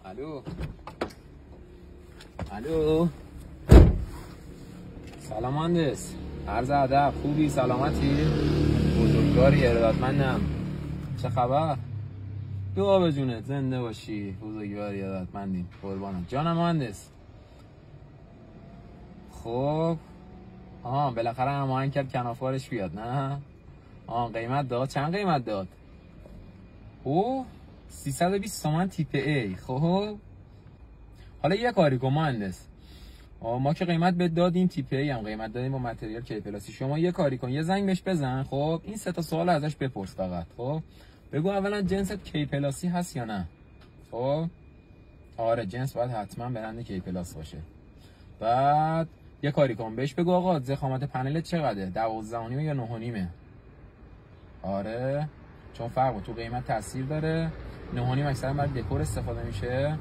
الو الو، سلام مهندس، عرض ادب، خوبی؟ سلامتی؟ بزرگواری، ارادتمندم. چه خبر؟ دعا به جونت، زنده باشی، بزرگواری، ارادتمندیم، قربانم. جانم مهندس. خب بالاخره هماهنگ کرد کنافوارش بیاد، نه؟ قیمت داد؟ چند قیمت داد؟ 320 تومن تیپ ای. خب حالا یه کاری کن مهندس، ما که قیمت بهت دادیم، تیپ ای هم قیمت دادیم با متریال کی پلاسی. شما یه کاری کن، یه زنگ بهش بزن. خب این سه تا سوال ازش بپرس فقط. خب بگو اولا جنست کی پلاسی هست یا نه. خب آره، جنس باید حتما برند کی پلاس باشه. بعد یه کاری کن، بهش بگو آقا ضخامت پنل چقدره، 12.5 یا 9.5؟ آره، چون فرق تو قیمت تاثیر داره. 9.5 اکثرا برای دکور استفاده میشه.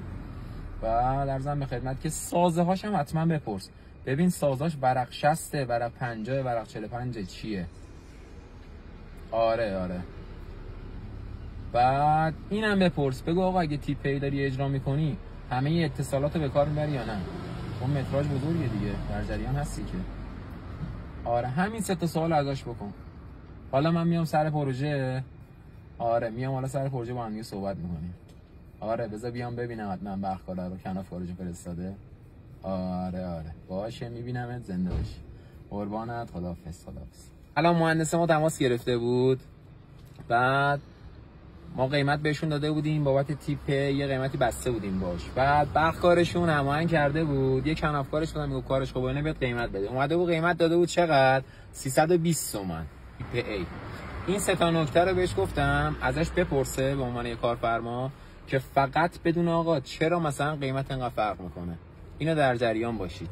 و در ضمن به خدمت که سازه هاش هم حتما بپرس، ببین سازاش ورق 60، ورق 50، ورق 45 چیه. آره. بعد اینم بپرس، بگو آقا اگه تیپ ای داری اجرا میکنی همه اتصالات رو به کار میبری یا نه. اون متراژ بزرگه دیگه، در جریان هستی که. آره، همین سه تا سوال ازش بکن. حالا من میام سر پروژه. آره میام حالا سر پروژه با هم صحبت میکنیم. آره بذار بیام ببینم حتما بخکالا رو کناف خارج فرستاده. آره باشه، میبینمت، زنده باشی، قربانت، خداحافظ. الان مهندس ما تماس گرفته بود، بعد ما قیمت بهشون داده بودیم بابت تیپ، یه قیمتی بسته بودیم باش. بعد بخکارشون هماهنگ کرده بود، یه کنافکارش بودم میگه کارش خوبه نه بیاد قیمت بده. اومده بود قیمت داده بود چقدر؟ 320 تومن تیپ ای. این سه تا نکته رو بهش گفتم ازش بپرسه به عنوان یه کارفرما که فقط بدون آقا چرا مثلا قیمت اینقدر فرق میکنه. اینو در جریان باشید.